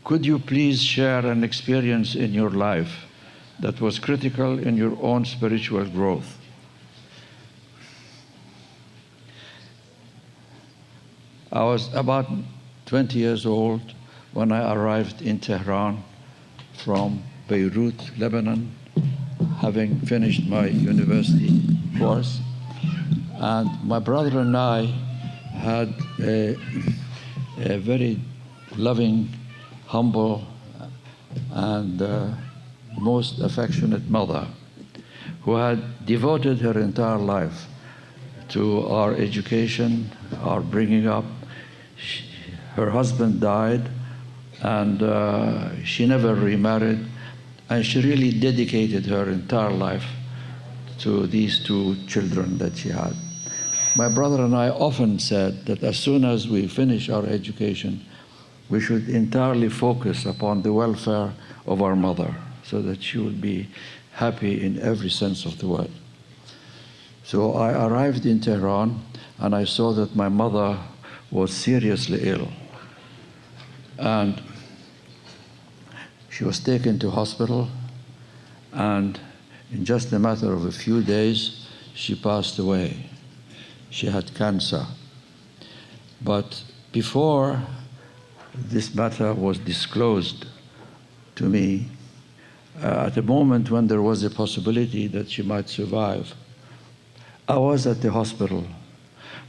could you please share an experience in your life that was critical in your own spiritual growth? I was about 20 years old when I arrived in Tehran from Beirut, Lebanon, having finished my university course. And my brother and I had a very loving, humble, and most affectionate mother who had devoted her entire life to our education, our bringing up. Her husband died, and she never remarried, and she really dedicated her entire life to these two children that she had. My brother and I often said that as soon as we finish our education, we should entirely focus upon the welfare of our mother so that she would be happy in every sense of the word. So I arrived in Tehran and I saw that my mother was seriously ill. And she was taken to hospital, and in just a matter of a few days, she passed away. She had cancer. But before this matter was disclosed to me, at a moment when there was a possibility that she might survive, I was at the hospital.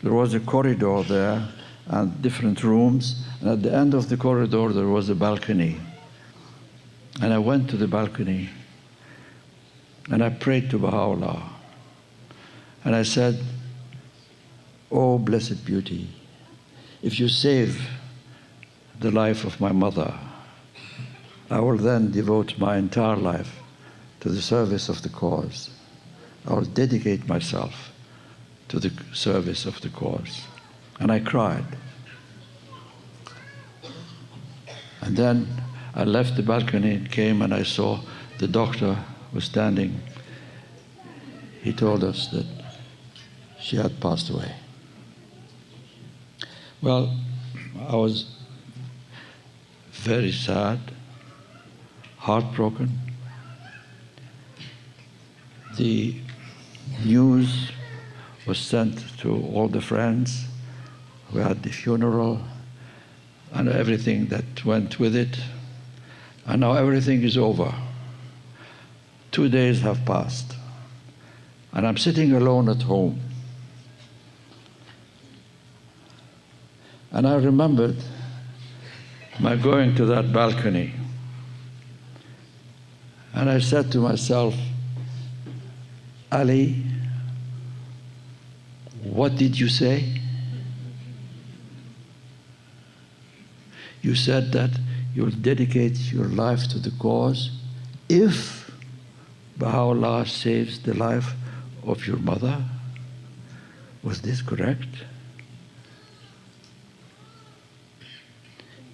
There was a corridor there and different rooms, and at the end of the corridor there was a balcony. And I went to the balcony and I prayed to Baha'u'llah. And I said, "Oh, blessed beauty, if you save the life of my mother, I will then devote my entire life to the service of the cause. I will dedicate myself to the service of the cause." And I cried. And then I left the balcony and came and I saw the doctor was standing. He told us that she had passed away. Well, I was very sad, heartbroken. The news was sent to all the friends. We had the funeral and everything that went with it. And now everything is over. 2 days have passed. And I'm sitting alone at home. And I remembered my going to that balcony. And I said to myself, "Ali, what did you say? You said that you'll dedicate your life to the cause if Baha'u'llah saves the life of your mother. Was this correct?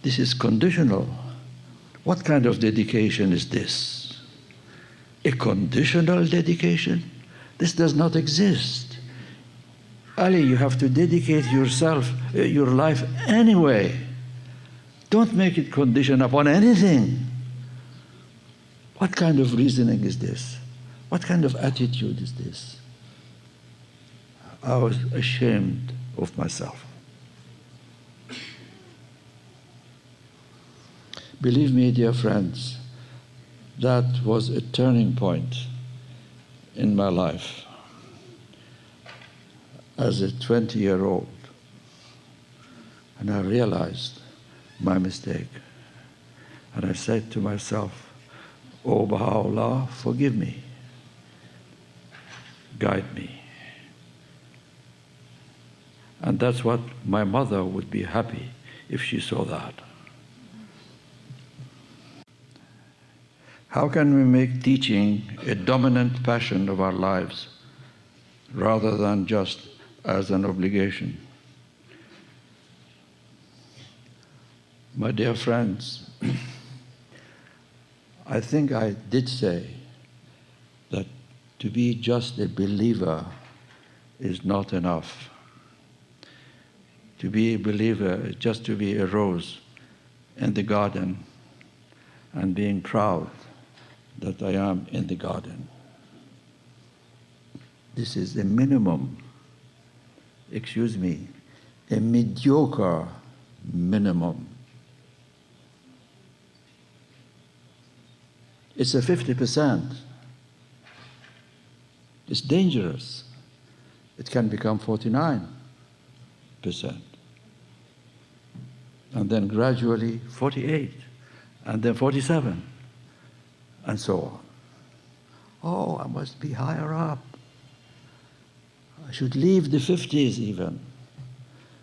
This is conditional. What kind of dedication is this? A conditional dedication? This does not exist. Ali, you have to dedicate yourself, your life anyway. Don't make it condition upon anything." What kind of reasoning is this? What kind of attitude is this? I was ashamed of myself. Believe me, dear friends, that was a turning point in my life as a 20-year-old. And I realized my mistake. And I said to myself, "Oh, Baha'u'llah, forgive me. Guide me." And that's what my mother would be happy if she saw that. How can we make teaching a dominant passion of our lives rather than just as an obligation? My dear friends, I think I did say that to be just a believer is not enough. To be a believer is just to be a rose in the garden and being proud that I am in the garden. This is a minimum, a mediocre minimum. It's a 50%. It's dangerous. It can become 49%. And then gradually 48, and then 47, and so on. Oh, I must be higher up. I should leave the 50s even.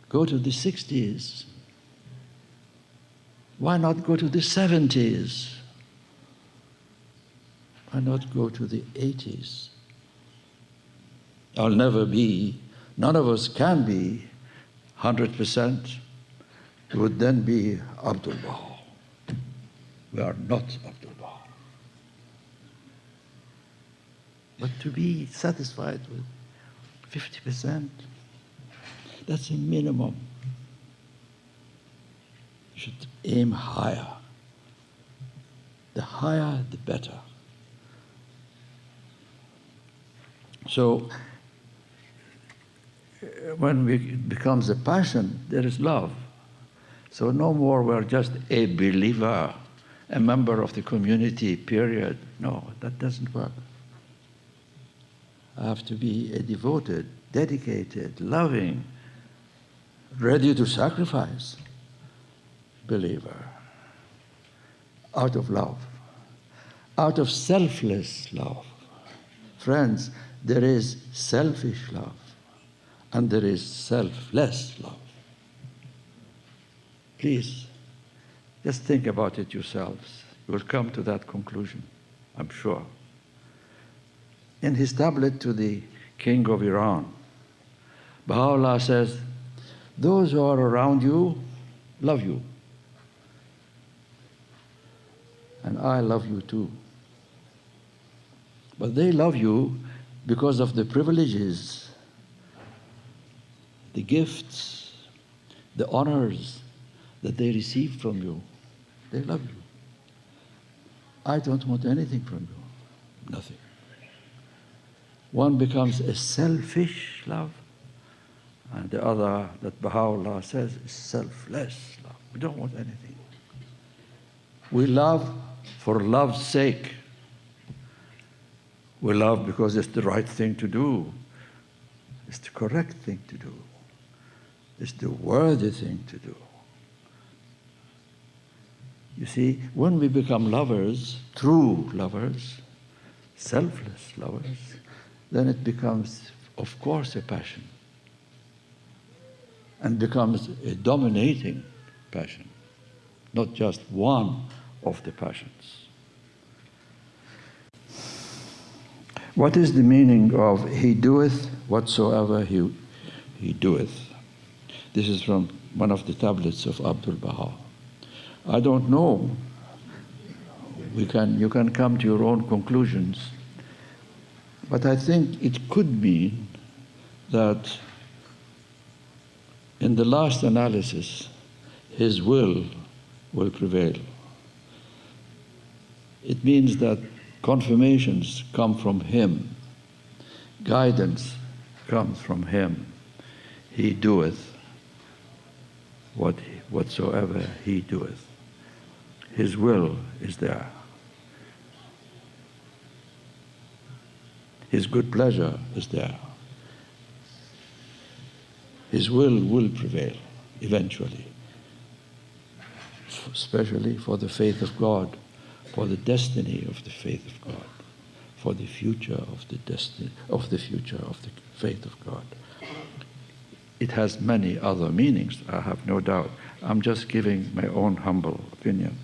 Go to the 60s. Why not go to the 70s? Why not go to the 80s? I'll never be, none of us can be 100%. It would then be Abdul Baha. We are not Abdul Baha. But to be satisfied with 50%, that's a minimum. You should aim higher. The higher, the better. So, when it becomes a passion, there is love. So no more we're just a believer, a member of the community, period. No, that doesn't work. I have to be a devoted, dedicated, loving, ready to sacrifice believer. Out of love. Out of selfless love. Friends, there is selfish love and there is selfless love. Please, just think about it yourselves. You will come to that conclusion, I'm sure. In his tablet to the king of Iran, Baha'u'llah says, those who are around you love you. And I love you too. But they love you because of the privileges, the gifts, the honors that they receive from you. They love you. I don't want anything from you. Nothing. One becomes a selfish love, and the other, that Baha'u'llah says, is selfless love. We don't want anything. We love for love's sake. We love because it's the right thing to do. It's the correct thing to do. It's the worthy thing to do. You see, when we become lovers, true lovers, selfless lovers, then it becomes, of course, a passion. And becomes a dominating passion, not just one of the passions. What is the meaning of he doeth whatsoever he doeth? This is from one of the tablets of Abdul Baha. I don't know. You can come to your own conclusions. But I think it could mean that in the last analysis, his will prevail. It means that confirmations come from him. Guidance comes from him. He doeth whatsoever he doeth. His will is there. His good pleasure is there. His will prevail eventually, especially for the faith of God, for the destiny of the faith of God, for the future of the destiny of the future of the faith of God. It has many other meanings, I have no doubt. I'm just giving my own humble opinion.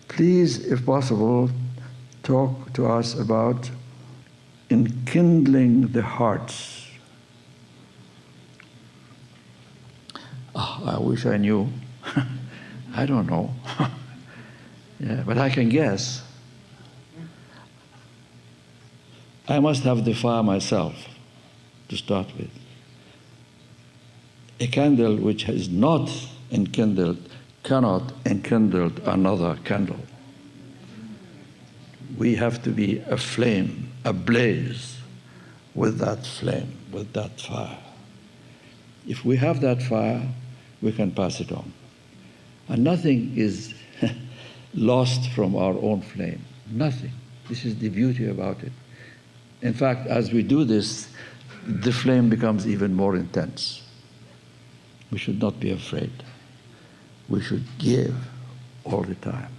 Please, if possible, talk to us about enkindling the hearts. I wish I knew. I don't know. Yeah, but I can guess. I must have the fire myself to start with. A candle which is not enkindled cannot enkindle another candle. We have to be aflame, ablaze with that flame, with that fire. If we have that fire, we can pass it on. And nothing is lost from our own flame. Nothing. This is the beauty about it. In fact, as we do this, the flame becomes even more intense. We should not be afraid. We should give all the time.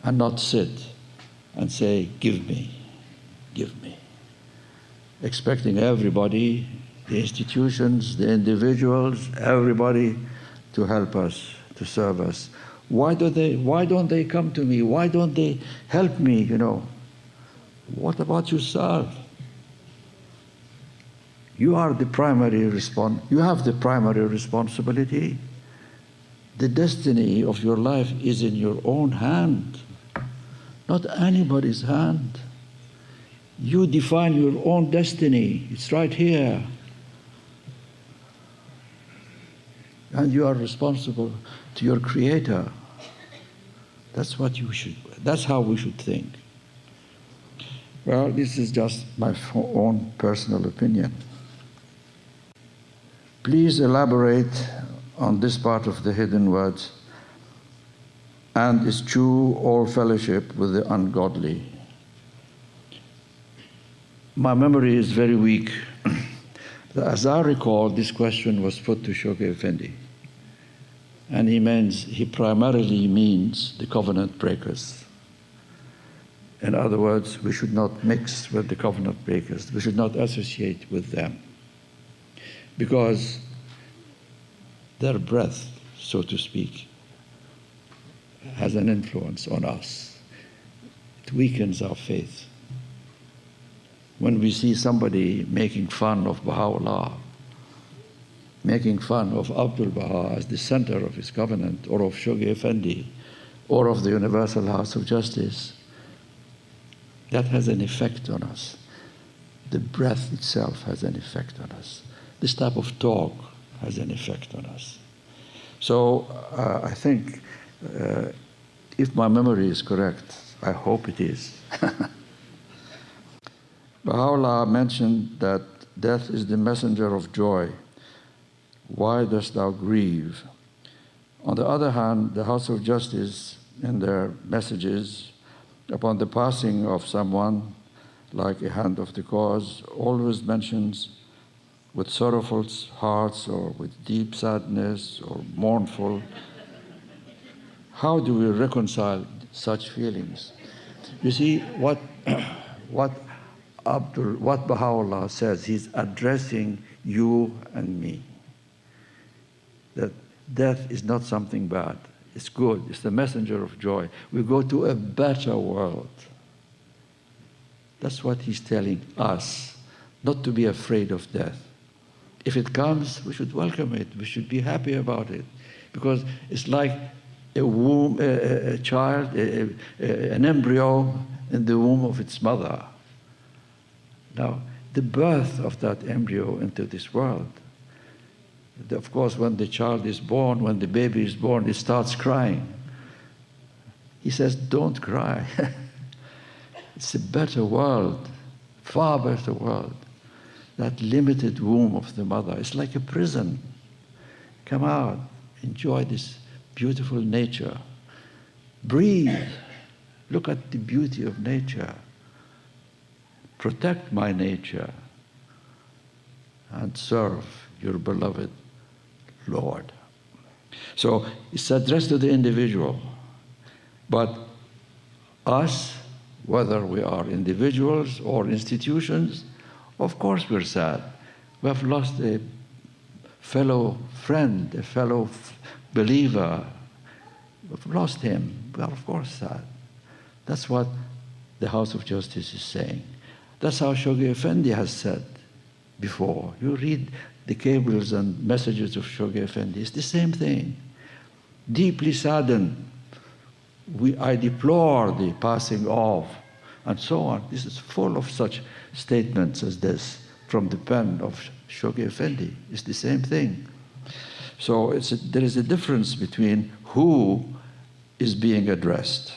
And not sit and say, give me, expecting everybody, the institutions, the individuals, everybody to help us, to serve us. Why don't they come to me? Why don't they help me, What about yourself? You are the primary you have the primary responsibility. The destiny of your life is in your own hand, not anybody's hand. You define your own destiny. It's right here. And you are responsible to your Creator. That's how we should think. Well, this is just my own personal opinion. Please elaborate on this part of the hidden words, and eschew all fellowship with the ungodly. My memory is very weak. As I recall, this question was put to Shoghi Effendi. And he primarily means the covenant breakers. In other words, we should not mix with the covenant breakers. We should not associate with them. Because their breath, so to speak, has an influence on us. It weakens our faith. When we see somebody making fun of Baha'u'llah, making fun of Abdul Baha as the center of his covenant, or of Shoghi Effendi, or of the Universal House of Justice, that has an effect on us. The breath itself has an effect on us. This type of talk has an effect on us. So I think, if my memory is correct, I hope it is, Baha'u'llah mentioned that death is the messenger of joy. Why dost thou grieve? On the other hand, the House of Justice, in their messages upon the passing of someone, like a hand of the cause, always mentions with sorrowful hearts or with deep sadness or mournful. How do we reconcile such feelings? You see, what Baha'u'llah says, he's addressing you and me. That death is not something bad. It's good. It's the messenger of joy. We go to a better world. That's what he's telling us, not to be afraid of death. If it comes, we should welcome it. We should be happy about it. Because it's like a womb, a child, an embryo in the womb of its mother. Now, the birth of that embryo into this world, of course, when the child is born, when the baby is born, it starts crying. He says, don't cry. It's a better world, far better world. That limited womb of the mother, it's like a prison. Come out, enjoy this beautiful nature. Breathe. Look at the beauty of nature. Protect my nature and serve your beloved Lord. So it's addressed to the individual. But us, whether we are individuals or institutions, of course we're sad. We have lost a fellow friend, a fellow believer. We've lost him. We are of course sad. That's what the House of Justice is saying. That's how Shoghi Effendi has said before. You read the cables and messages of Shoghi Effendi, it's the same thing. Deeply saddened, I deplore the passing of, and so on. This is full of such statements as this from the pen of Shoghi Effendi. It's the same thing. So there is a difference between who is being addressed.